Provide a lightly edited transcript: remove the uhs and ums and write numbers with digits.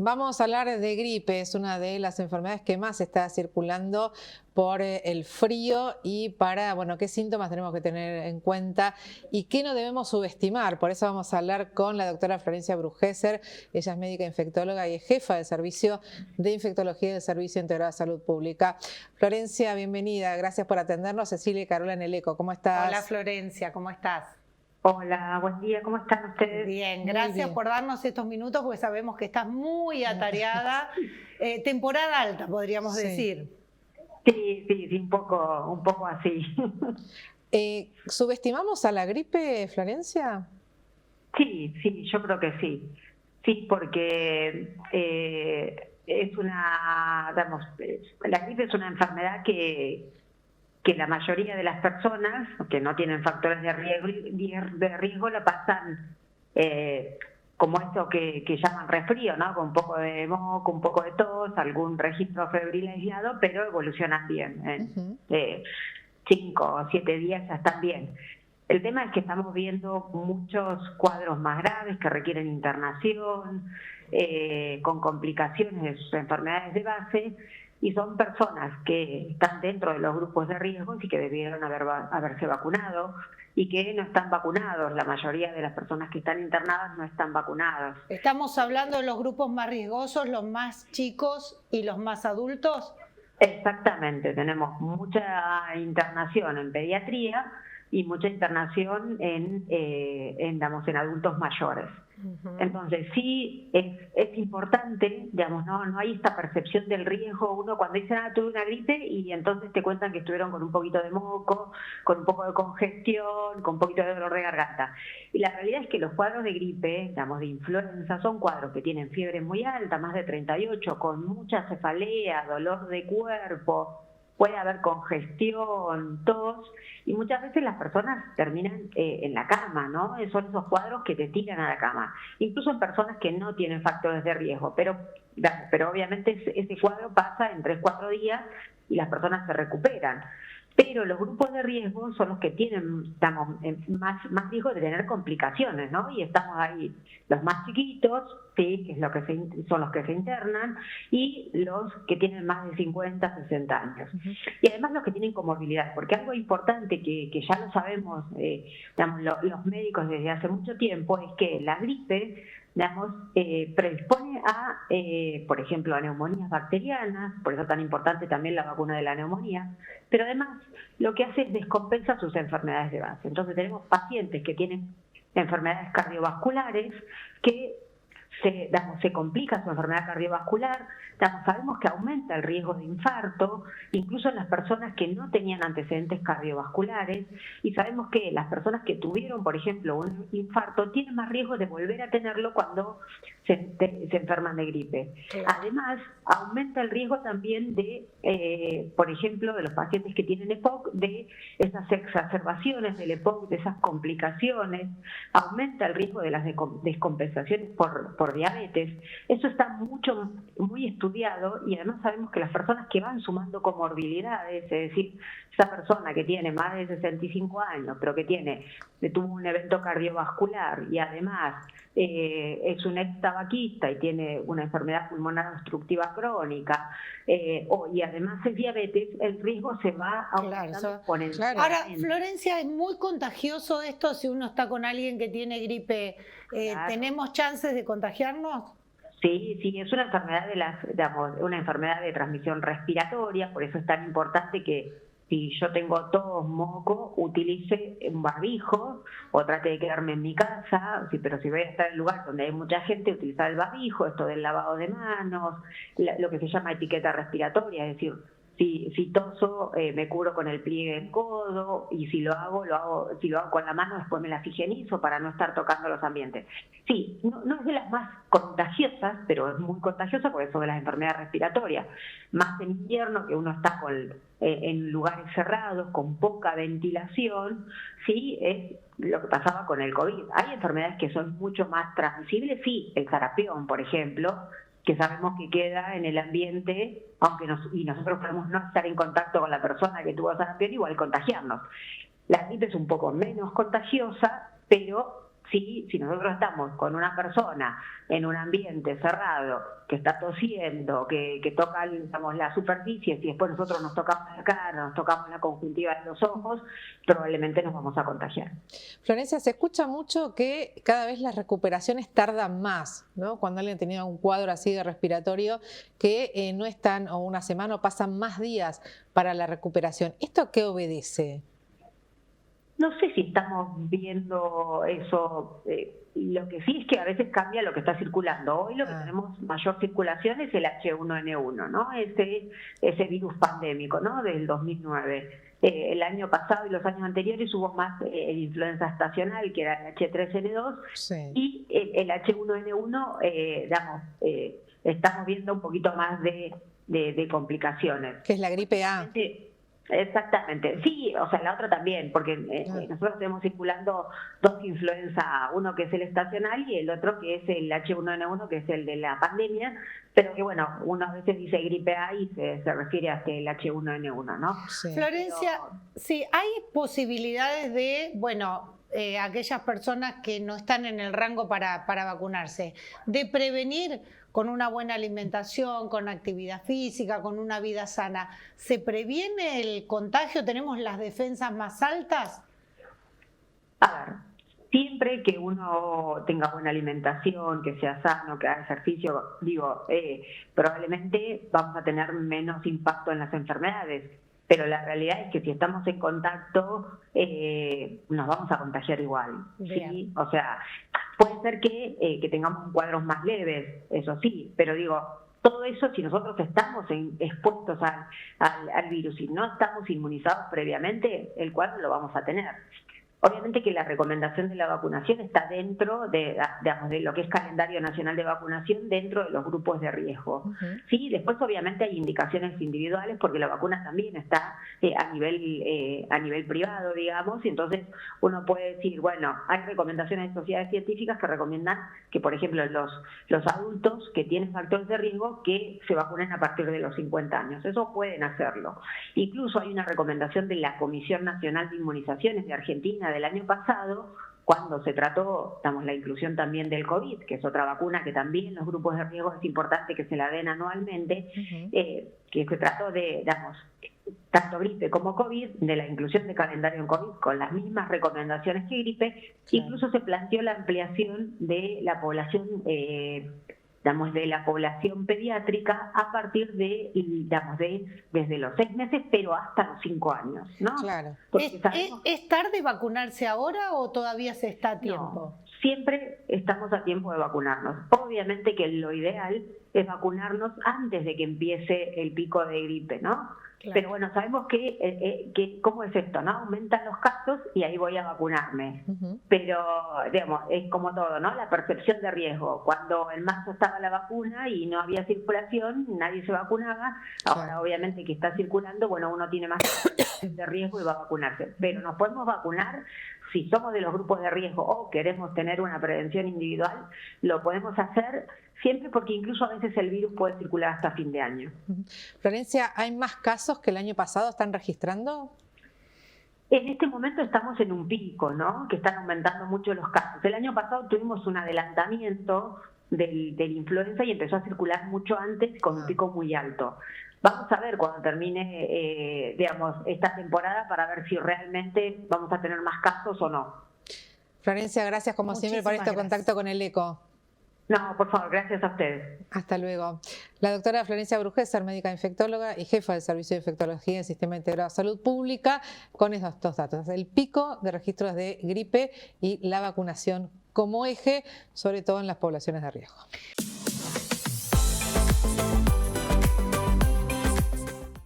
Vamos a hablar de gripe, es una de las enfermedades que más está circulando por el frío y bueno, qué síntomas tenemos que tener en cuenta y qué no debemos subestimar. Por eso vamos a hablar con la doctora Florencia Brujesser. Ella es médica infectóloga y es jefa del Servicio de Infectología del Servicio Integrado de Salud Pública. Florencia, bienvenida. Gracias por atendernos. Cecilia y Carola en el ECO. ¿Cómo estás? Hola Florencia, ¿cómo estás? Hola, buen día, ¿cómo están ustedes? Bien, gracias por darnos estos minutos porque sabemos que estás muy atareada. Temporada alta, podríamos decir. Sí, un poco así. ¿Subestimamos a la gripe, Florencia? Sí, yo creo que sí. Sí, porque es la gripe es una enfermedad que la mayoría de las personas que no tienen factores de riesgo la pasan como esto que llaman resfrío, ¿no? Con un poco de moco, un poco de tos, algún registro febril aislado, pero evolucionan bien. 5 o 7 días ya están bien. El tema es que estamos viendo muchos cuadros más graves que requieren internación, con complicaciones de sus enfermedades de base, y son personas que están dentro de los grupos de riesgo y que debieron haberse vacunado y que no están vacunados. La mayoría de las personas que están internadas no están vacunadas. ¿Estamos hablando de los grupos más riesgosos, los más chicos y los más adultos? Exactamente, tenemos mucha internación en pediatría y mucha internación en adultos mayores. Entonces sí es importante, digamos, no hay esta percepción del riesgo. Uno cuando dice, tuve una gripe, y entonces te cuentan que estuvieron con un poquito de moco, con un poco de congestión, con un poquito de dolor de garganta. Y la realidad es que los cuadros de gripe, digamos, de influenza, son cuadros que tienen fiebre muy alta, más de 38, con mucha cefalea, dolor de cuerpo, puede haber congestión, tos, y muchas veces las personas terminan en la cama, ¿no? Son esos cuadros que te tiran a la cama, incluso en personas que no tienen factores de riesgo, pero obviamente ese cuadro pasa en 3-4 días y las personas se recuperan. Pero los grupos de riesgo son los que tienen, más riesgo de tener complicaciones, ¿no? Y estamos ahí, los más chiquitos, sí, que son los que se internan, y los que tienen más de 50, 60 años. Y además los que tienen comorbilidad, porque algo importante que ya lo sabemos, los médicos desde hace mucho tiempo, es que la gripe, predispone a, por ejemplo, a neumonías bacterianas, por eso es tan importante también la vacuna de la neumonía, pero además lo que hace es descompensa sus enfermedades de base. Entonces tenemos pacientes que tienen enfermedades cardiovasculares que se complica su enfermedad cardiovascular, sabemos que aumenta el riesgo de infarto, incluso en las personas que no tenían antecedentes cardiovasculares, y sabemos que las personas que tuvieron, por ejemplo, un infarto, tienen más riesgo de volver a tenerlo cuando se enferman de gripe. Además, aumenta el riesgo también de, por ejemplo, de los pacientes que tienen EPOC, de esas exacerbaciones del EPOC, de esas complicaciones, aumenta el riesgo de las descompensaciones por diabetes. Eso está muy estudiado, y además sabemos que las personas que van sumando comorbilidades, es decir, esa persona que tiene más de 65 años, pero que tuvo un evento cardiovascular y además es un ex-tabaquista y tiene una enfermedad pulmonar obstructiva crónica, y además es diabetes, el riesgo se va aumentando exponencialmente. Ahora, Florencia, es muy contagioso esto si uno está con alguien que tiene gripe. ¿Tenemos chances de contagiarnos? Sí, es una enfermedad una enfermedad de transmisión respiratoria, por eso es tan importante que si yo tengo tos, moco, utilice un barbijo o trate de quedarme en mi casa, pero si voy a estar en un lugar donde hay mucha gente, utilizar el barbijo, esto del lavado de manos, lo que se llama etiqueta respiratoria, es decir, si toso, me cubro con el pliegue del codo, y si lo hago con la mano, después me las higienizo para no estar tocando los ambientes. Sí, no es de las más contagiosas, pero es muy contagiosa porque son de las enfermedades respiratorias. Más en invierno, que uno está en lugares cerrados, con poca ventilación, sí, es lo que pasaba con el COVID. Hay enfermedades que son mucho más transmisibles, sí, el sarampión, por ejemplo, que sabemos que queda en el ambiente, y nosotros podemos no estar en contacto con la persona que tuvo sarampión, igual contagiarnos. La gripe es un poco menos contagiosa, pero ¿sí? Si nosotros estamos con una persona en un ambiente cerrado, que está tosiendo, que toca, digamos, las superficies y después nosotros nos tocamos la cara, nos tocamos la conjuntiva de los ojos, probablemente nos vamos a contagiar. Florencia, se escucha mucho que cada vez las recuperaciones tardan más, ¿no? Cuando alguien tenía un cuadro así de respiratorio, que no están, o una semana, o pasan más días para la recuperación. ¿Esto a qué obedece? No sé si estamos viendo eso. Lo que sí es que a veces cambia lo que está circulando. Hoy lo que tenemos mayor circulación es el H1N1, ¿no? Ese virus pandémico, ¿no? Del 2009. El año pasado y los años anteriores hubo más influenza estacional, que era el H3N2, sí. Y el H1N1, estamos viendo un poquito más de complicaciones. Que es la gripe A. Exactamente, sí, o sea, la otra también, porque nosotros tenemos circulando dos influenza, uno que es el estacional y el otro que es el H1N1, que es el de la pandemia, pero que bueno, uno a veces dice gripe A y se refiere a el H1N1, ¿no? Sí. Florencia, sí, hay posibilidades de, bueno, aquellas personas que no están en el rango para vacunarse, de prevenir con una buena alimentación, con actividad física, con una vida sana. ¿Se previene el contagio? ¿Tenemos las defensas más altas? A ver, siempre que uno tenga buena alimentación, que sea sano, que haga ejercicio, probablemente vamos a tener menos impacto en las enfermedades. Pero la realidad es que si estamos en contacto, nos vamos a contagiar igual, ¿sí? O sea, puede ser que tengamos cuadros más leves, eso sí, pero todo eso, si nosotros estamos expuestos al virus y no estamos inmunizados previamente, el cuadro lo vamos a tener. Obviamente que la recomendación de la vacunación está dentro de lo que es calendario nacional de vacunación, dentro de los grupos de riesgo. Sí, después obviamente hay indicaciones individuales porque la vacuna también está a nivel privado, digamos, y entonces uno puede decir, bueno, hay recomendaciones de sociedades científicas que recomiendan que, por ejemplo, los adultos que tienen factores de riesgo que se vacunen a partir de los 50 años. Eso pueden hacerlo. Incluso hay una recomendación de la Comisión Nacional de Inmunizaciones de Argentina del año pasado, cuando se trató, la inclusión también del COVID, que es otra vacuna que también en los grupos de riesgo es importante que se la den anualmente, que se trató de, tanto gripe como COVID, de la inclusión de calendario en COVID con las mismas recomendaciones que gripe. Incluso se planteó la ampliación de la población de la población pediátrica a partir desde los 6 meses, pero hasta los 5 años, ¿no? Claro. ¿Es tarde vacunarse ahora o todavía se está a tiempo? No, siempre estamos a tiempo de vacunarnos. Obviamente que lo ideal es vacunarnos antes de que empiece el pico de gripe, ¿no? Claro. Pero bueno, sabemos que ¿cómo es esto, no? Aumentan los casos y ahí voy a vacunarme. Pero, es como todo, ¿no? La percepción de riesgo. Cuando en marzo estaba la vacuna y no había circulación, nadie se vacunaba. Ahora, obviamente, que está circulando, bueno, uno tiene más percepción de riesgo y va a vacunarse. Pero nos podemos vacunar si somos de los grupos de riesgo o queremos tener una prevención individual, lo podemos hacer siempre, porque incluso a veces el virus puede circular hasta fin de año. Florencia, ¿hay más casos que el año pasado están registrando? En este momento estamos en un pico, ¿no? Que están aumentando mucho los casos. El año pasado tuvimos un adelantamiento del influenza y empezó a circular mucho antes con un pico muy alto. Vamos a ver cuando termine, esta temporada para ver si realmente vamos a tener más casos o no. Florencia, gracias como siempre por este contacto con el ECO. No, por favor, gracias a ustedes. Hasta luego. La doctora Florencia Brugesser, médica infectóloga y jefa del Servicio de Infectología del Sistema Integrado de Salud Pública, con estos datos. El pico de registros de gripe y la vacunación como eje, sobre todo en las poblaciones de riesgo.